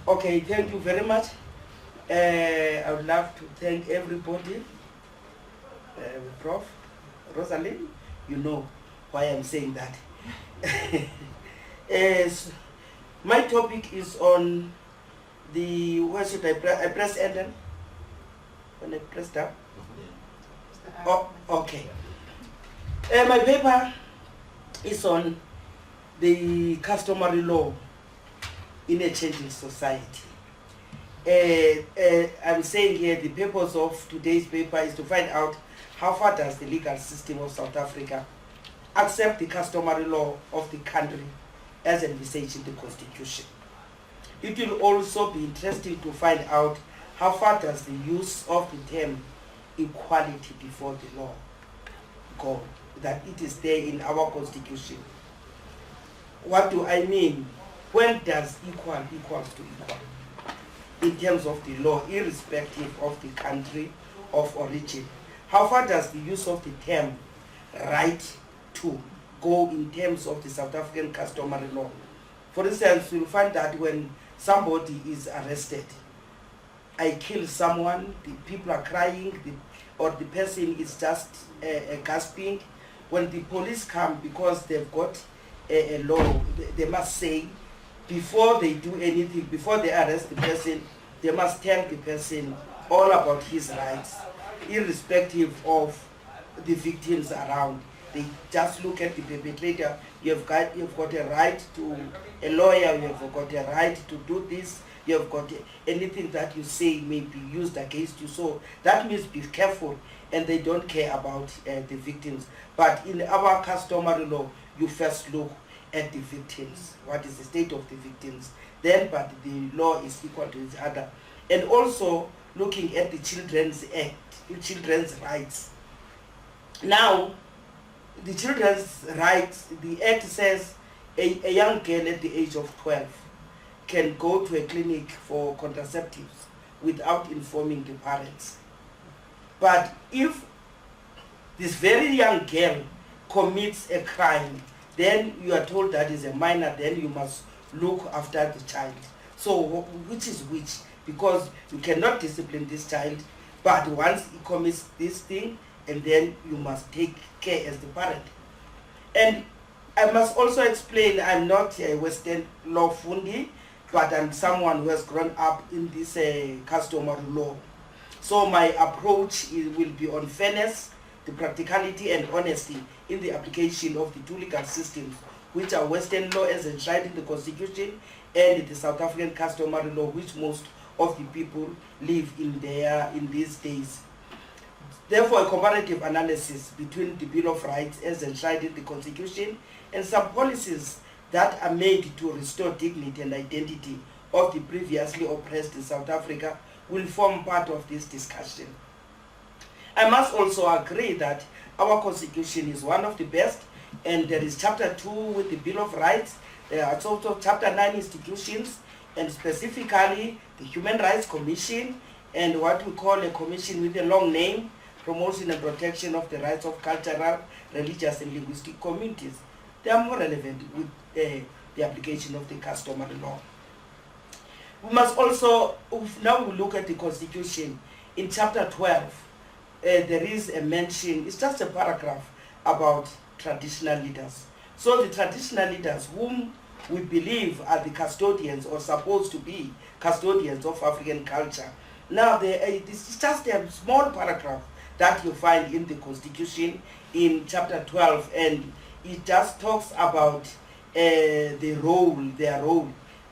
Okay, thank you very much. I would love to thank everybody. Prof. Rosalind, you know why I'm saying that. As my topic is on the, where should I press? I press enter when I press down. Oh, okay. My paper is on the customary law in a changing society. I'm saying here the purpose of today's paper is to find out how far does the legal system of South Africa accept the customary law of the country as envisaged in the Constitution. It will also be interesting to find out how far does the use of the term equality before the law go, that it is there in our Constitution. What do I mean? When does equal equals to equal in terms of the law, irrespective of the country of origin? How far does the use of the term right to go in terms of the South African customary law? For instance, you'll find that when somebody is arrested, I kill someone, the people are crying, or the person is just gasping. When the police come, because they've got a law, they must say, before they do anything, before they arrest the person, they must tell the person all about his rights, irrespective of the victims around. They just look at the perpetrator. You've got a right to a lawyer. You've got a right to do this. You've got anything that you say may be used against you. So that means be careful, and they don't care about the victims. But in our customary law, you first look at the victims. What is the state of the victims? Then, but the law is equal to each other. And also looking at the Children's Act, children's rights. Now, the children's rights, the Act says a young girl at the age of 12 can go to a clinic for contraceptives without informing the parents. But if this very young girl commits a crime, then you are told that is a minor, then you must look after the child. So which is which? Because you cannot discipline this child, but once he commits this thing, and then you must take care as the parent. And I must also explain, I'm not a Western law fundi, but I'm someone who has grown up in this customary law. So my approach will be on fairness, the practicality and honesty in the application of the two legal systems, which are Western law as enshrined in the Constitution, and the South African customary law, which most of the people live in these days. Therefore, a comparative analysis between the Bill of Rights as enshrined in the Constitution and some policies that are made to restore dignity and identity of the previously oppressed in South Africa will form part of this discussion. I must also agree that our Constitution is one of the best, and there is Chapter 2 with the Bill of Rights. There are also Chapter 9 institutions, and specifically the Human Rights Commission, and what we call a commission with a long name, Promotion and Protection of the Rights of Cultural, Religious and Linguistic Communities. They are more relevant with the application of the customary law. We must also, now we look at the Constitution, in Chapter 12, there is a mention, it's just a paragraph about traditional leaders. So the traditional leaders, whom we believe are the custodians or supposed to be custodians of African culture. Now, this is just a small paragraph that you find in the Constitution in Chapter 12, and it just talks about their role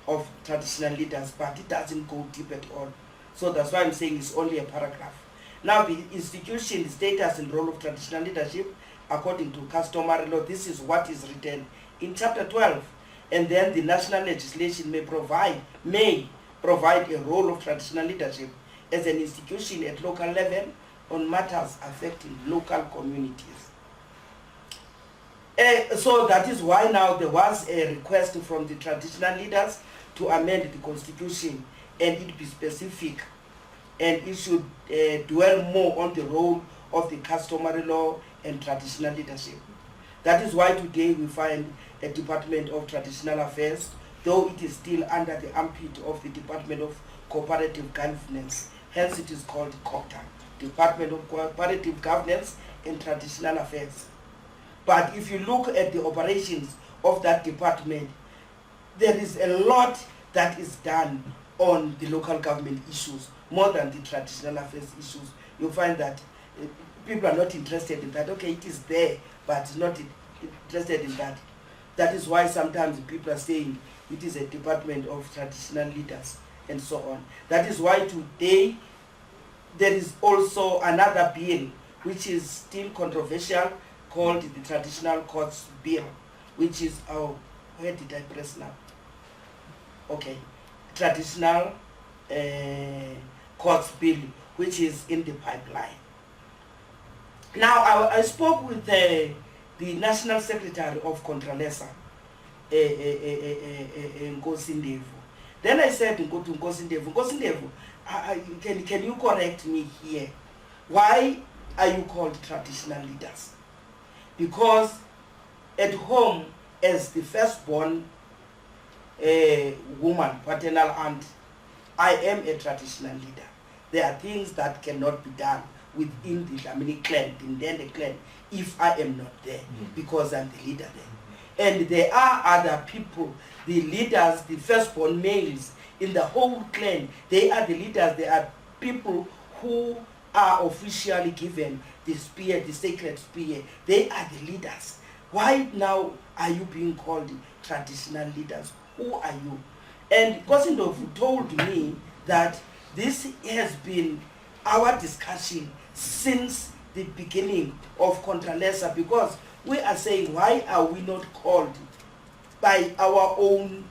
of traditional leaders, but it doesn't go deep at all. So that's why I'm saying it's only a paragraph. Now, the institution, the status and role of traditional leadership, according to customary law, this is what is written in Chapter 12. And then the national legislation may provide a role of traditional leadership as an institution at local level on matters affecting local communities. So that is why now there was a request from the traditional leaders to amend the Constitution, and it be specific, and it should dwell more on the role of the customary law and traditional leadership. That is why today we find a Department of Traditional Affairs though it is still under the armpit of the Department of Cooperative Governance. Hence it is called COGTA, Department of Cooperative Governance and Traditional Affairs. But if you look at the operations of that department, there is a lot that is done on the local government issues, more than the traditional affairs issues. You find that people are not interested in that. Okay, it is there, but not interested in that. That is why sometimes people are saying it is a department of traditional leaders and so on. That is why today there is also another bill which is still controversial, called the Traditional Courts Bill, which is, where did I press now? Okay, Traditional Courts Bill, which is in the pipeline. Now, I spoke with the National Secretary of Contralesa, Nkosindevu. Then I said to Nkosindevu, can you correct me here? Why are you called traditional leaders? Because at home, as the firstborn woman, paternal aunt, I am a traditional leader. There are things that cannot be done within the Dlamini clan, the Mndende clan, if I am not there, because I'm the leader there. And there are other people, the leaders, the firstborn males in the whole clan, they are the leaders. They are people who are officially given the spear, the sacred spear. They are the leaders. Why now are you being called traditional leaders? Who are you? And Nkosindevu told me that this has been our discussion since the beginning of Contralesa, because we are saying, why are we not called by our own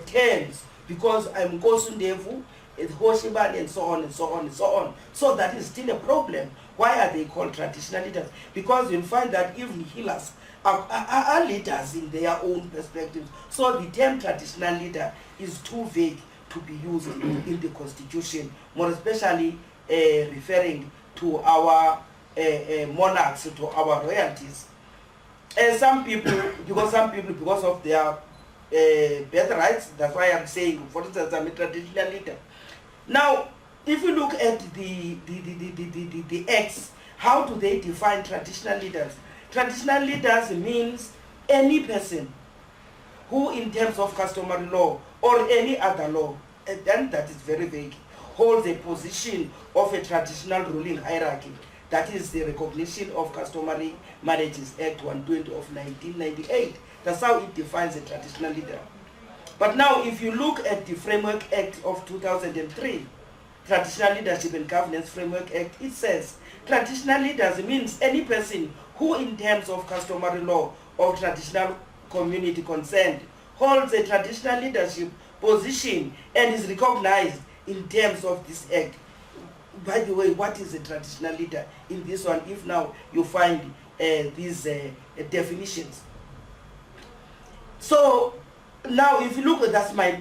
terms? Because I'm Nkosindevu, Hoshibali, and so on and so on and so on. So that is still a problem. Why are they called traditional leaders? Because you'll find that even healers are leaders in their own perspectives. So the term traditional leader is too vague to be used in the Constitution, more especially referring to our monarchs, to our royalties. And some people, because of their birthrights, that's why I'm saying, for instance, I'm a traditional leader. Now, if you look at the acts, how do they define traditional leaders? Traditional leaders means any person who, in terms of customary law or any other law, and then that is very vague, holds a position of a traditional ruling hierarchy. That is the recognition of Customary Marriages Act 120 of 1998. That's how it defines a traditional leader. But now, if you look at the Framework Act of 2003, Traditional Leadership and Governance Framework Act, it says traditional leaders means any person who, in terms of customary law of traditional community concerned, holds a traditional leadership position and is recognized in terms of this act. By the way, what is a traditional leader in this one, if now you find these definitions? So now if you look at, that's my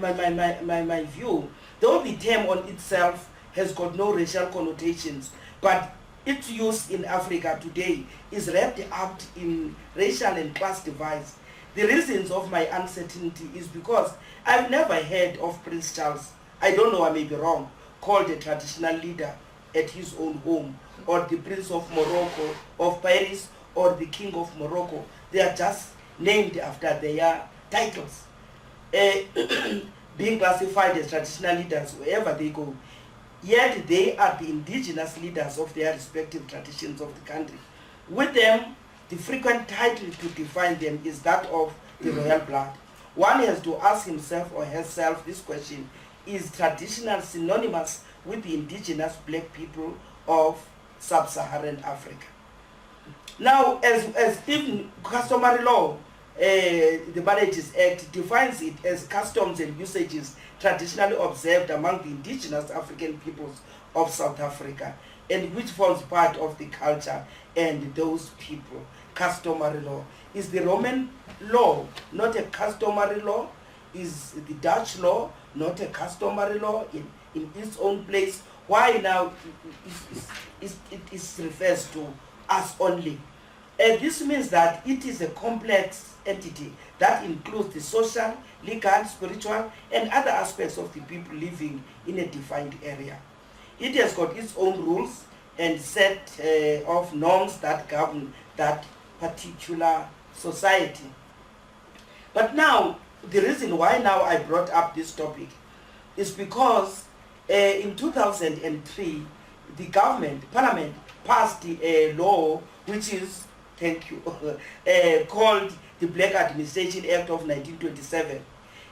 view, though the term on itself has got no racial connotations, but its use in Africa today is wrapped up in racial and class divides. The reasons of my uncertainty is because I've never heard of Prince Charles, I don't know, I may be wrong, called a traditional leader at his own home, or the Prince of Morocco, of Paris, or the King of Morocco. They are just named after their titles, being classified as traditional leaders wherever they go. Yet they are the indigenous leaders of their respective traditions of the country. With them, the frequent title to define them is that of the royal blood. One has to ask himself or herself this question: is traditional synonymous with the indigenous black people of sub-Saharan Africa? Now, as even customary law, the Marriages Act defines it as customs and usages traditionally observed among the indigenous African peoples of South Africa, and which forms part of the culture and those people. Customary law. Is the Roman law not a customary law? Is the Dutch law not a customary law in its own place? Why now it refers to us only? This means that it is a complex entity that includes the social, legal, spiritual, and other aspects of the people living in a defined area. It has got its own rules and set of norms that govern that particular society. But now, the reason why now I brought up this topic is because in 2003, the parliament passed a law which is, thank you, called the Black Administration Act of 1927.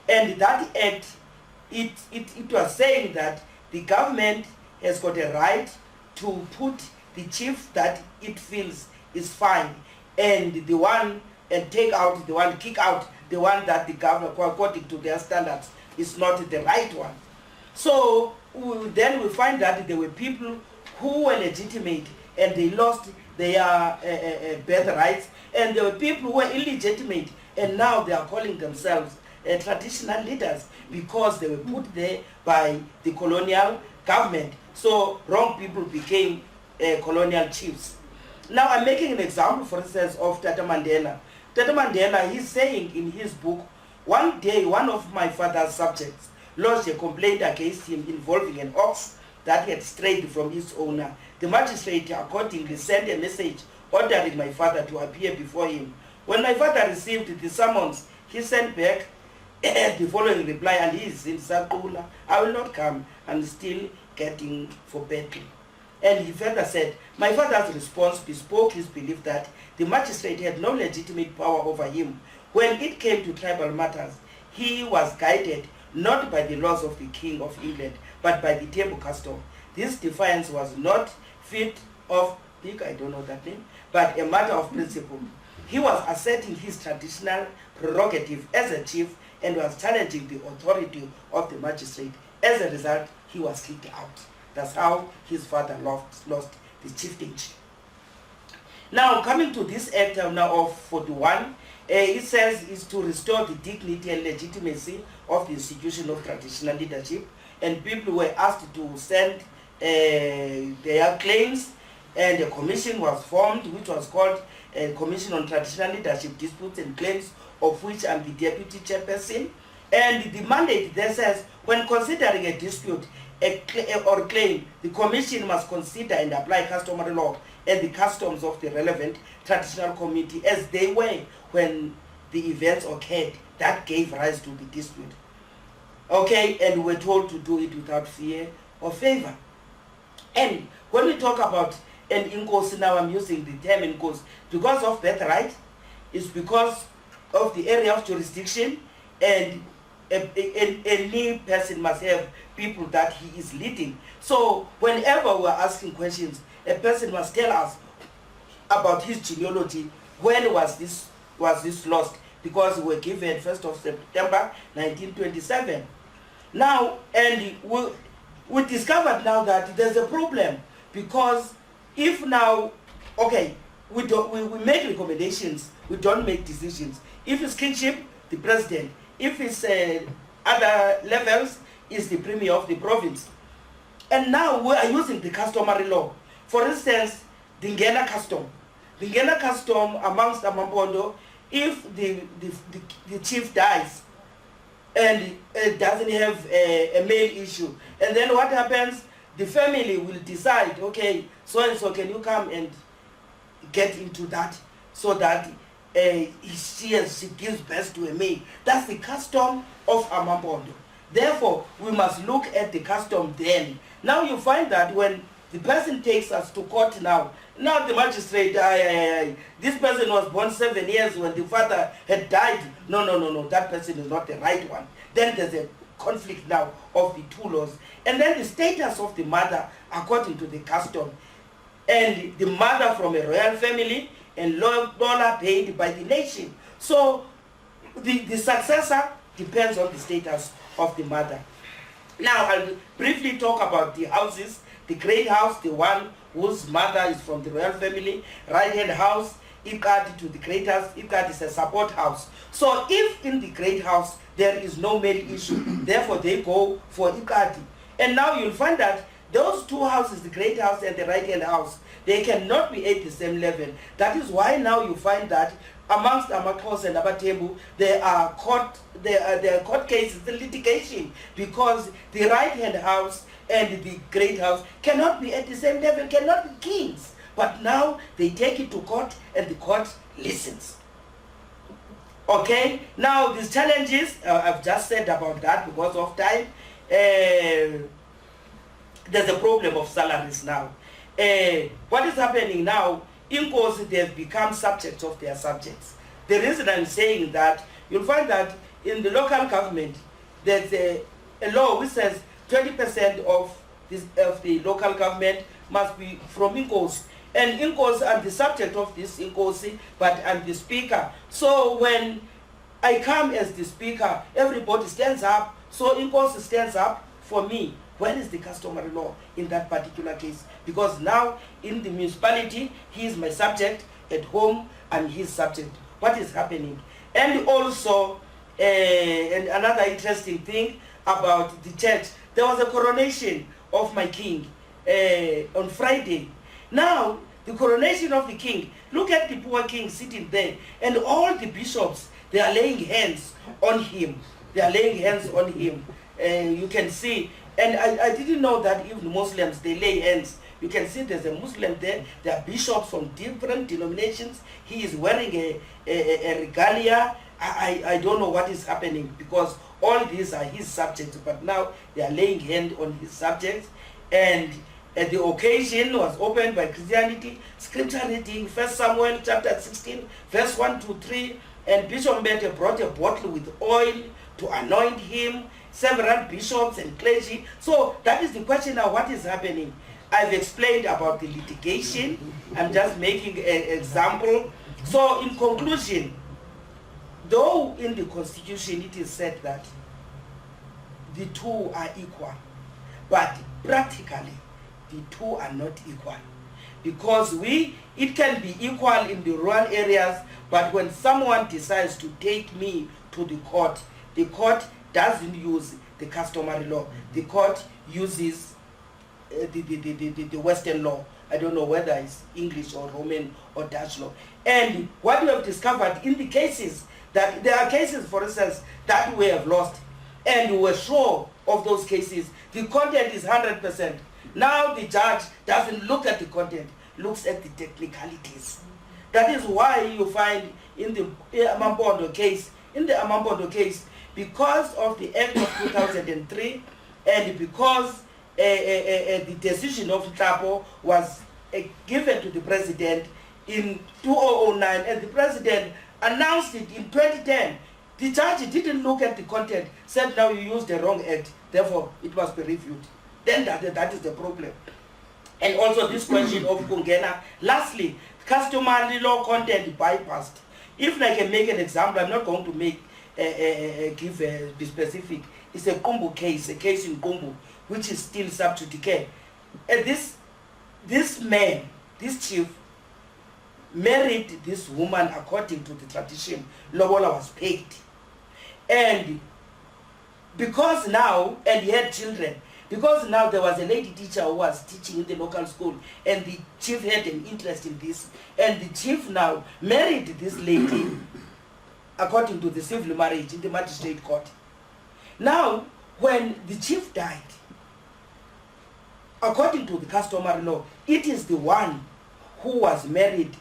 And that act, it was saying that the government has got a right to put the chief that it feels is fine, and the one, and take out the one, kick out the one that the government, according to their standards, is not the right one. So then we find that there were people who were legitimate and they lost their birth rights, and there were people who were illegitimate and now they are calling themselves traditional leaders because they were put there by the colonial government. So wrong people became colonial chiefs. Now I'm making an example, for instance, of Tata Mandela. Tata Mandela, he's saying in his book, one day one of my father's subjects lodged a complaint against him involving an ox that had strayed from its owner. The magistrate accordingly sent a message ordering my father to appear before him. When my father received the summons, he sent back the following reply, and he is in Sakula, I will not come, and still getting for battle. And he further said, my father's response bespoke his belief that the magistrate had no legitimate power over him. When it came to tribal matters, he was guided not by the laws of the King of England, but by the table custom. This defiance was not fit of, I don't know that name, but a matter of principle. He was asserting his traditional prerogative as a chief and was challenging the authority of the magistrate. As a result, he was kicked out. That's how his father lost the chieftainship. Now, coming to this act now of 41, it says is to restore the dignity and legitimacy of the institution of traditional leadership, and people were asked to send their claims, and a commission was formed which was called a Commission on Traditional Leadership Disputes and Claims, of which I'm the deputy chairperson. And the mandate there says, when considering a dispute or claim, the commission must consider and apply customary law and the customs of the relevant traditional community as they were when the events occurred that gave rise to the dispute. Okay, and we're told to do it without fear or favor. And when we talk about an inkosi, now I'm using the term inkosi because of birthright, it's because of the area of jurisdiction, and any person must have people that he is leading. So whenever we're asking questions, a person must tell us about his genealogy. When was this lost? Because we were given 1st of September 1927. Now, and we discovered now that there's a problem, because if now, okay, we make recommendations, we don't make decisions. If it's kingship, the president. If it's other levels, is the premier of the province. And now we are using the customary law. For instance, the Ngena custom. The Ngena custom amongst Amambondo, if the chief dies and doesn't have a male issue, and then what happens? The family will decide, okay, so and so, can you come and get into that, so that she gives birth to a male. That's the custom of Amambondo. Therefore, we must look at the custom then. Now you find that when the person takes us to court now the magistrate, this person was born 7 years when the father had died. No, that person is not the right one. Then there's a conflict now of the two laws. And then the status of the mother according to the custom. And the mother from a royal family, and dollar paid by the nation. So the successor depends on the status of the mother. Now I'll briefly talk about the houses. The great house, the one whose mother is from the royal family. Right-hand house, Ikati to the great house. Ikati is a support house. So if in the great house there is no male issue, therefore they go for Ikati. And now you'll find that those two houses, the great house and the right-hand house, they cannot be at the same level. That is why now you find that amongst Amakos and Abatebu, there are court cases, the litigation, because the right-hand house and the great house cannot be at the same level, cannot be kings. But now they take it to court and the court listens. Okay, now these challenges, I've just said about that because of time. There's a problem of salaries now. What is happening now, Inkos, they've become subjects of their subjects. The reason I'm saying that, you'll find that in the local government, there's a law which says 20% of the local government must be from Inkos. And Inkos, I'm the subject of this Inkosi, but I'm the speaker. So when I come as the speaker, everybody stands up. So Inkosi stands up for me. Where is the customary law in that particular case? Because now in the municipality, he is my subject. At home, I'm his subject. What is happening? And also, and another interesting thing about the church, there was a coronation of my king on Friday. Now, the coronation of the king, look at the poor king sitting there, and all the bishops, they are laying hands on him. They are laying hands on him. You can see, and I didn't know that even Muslims, they lay hands. You can see there's a Muslim there. There are bishops from different denominations. He is wearing a regalia. I don't know what is happening, because all these are his subjects, but now they are laying hand on his subjects. And the occasion was opened by Christianity, scripture reading, 1 Samuel chapter 16, verse 1 to 3, and Bishop Mndende brought a bottle with oil to anoint him, several bishops and clergy. So that is the question now, what is happening? I've explained about the litigation. I'm just making an example. So in conclusion, though in the Constitution it is said that the two are equal, but practically the two are not equal. Because it can be equal in the rural areas, but when someone decides to take me to the court doesn't use the customary law. The court uses the Western law. I don't know whether it's English or Roman or Dutch law. And what we have discovered in the cases, that there are cases, for instance, that we have lost, and we were sure of those cases, the content is 100%. Now the judge doesn't look at the content, looks at the technicalities. That is why you find in the Amambondo case, because of the Act of 2003, and because the decision of Tapo was given to the president in 2009, and the president announced it in 2010, the judge didn't look at the content, said now you used the wrong act, therefore it must be reviewed. Then that is the problem. And also this question of Kungena. Lastly, customary law content bypassed. If I can make an example, I'm not going to be specific. It's a Kumbu case, a case in Kumbu, which is still sub judice. And this man, this chief, married this woman according to the tradition. Lobola was paid. And because now, and he had children, because now there was a lady teacher who was teaching in the local school, and the chief had an interest in this, and the chief now married this lady according to the civil marriage in the magistrate court. Now, when the chief died, according to the customary law, it is the one who was married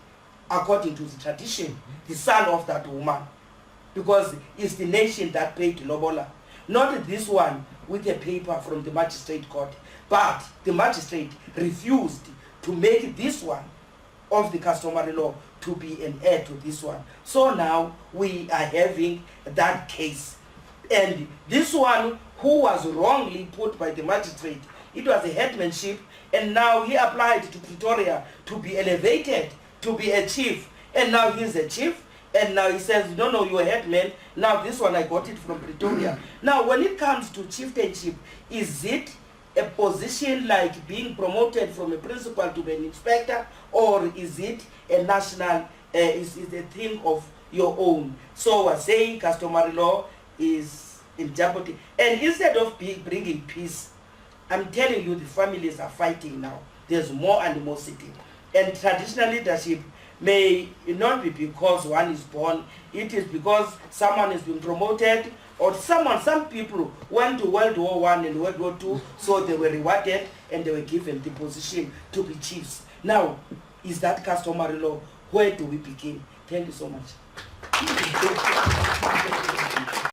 according to the tradition, the son of that woman, because it's the nation that paid Lobola, not this one with a paper from the magistrate court. But the magistrate refused to make this one of the customary law to be an heir to this one. So now we are having that case. And this one who was wrongly put by the magistrate, it was a headmanship, and now he applied to Pretoria to be elevated to be a chief. And now he's a chief, and now he says, no, you're a headman. Now this one I got it from Pretoria. Now when it comes to chieftainship, is it a position like being promoted from a principal to an inspector, or is it a national, is it a thing of your own? So we're saying customary law is in jeopardy. And instead of bringing peace, I'm telling you, the families are fighting now. There's more animosity. And traditional leadership may not be because one is born, it is because someone has been promoted, or some people went to World War I and World War II, so they were rewarded and they were given the position to be chiefs. Now, is that customary law? Where do we begin? Thank you so much.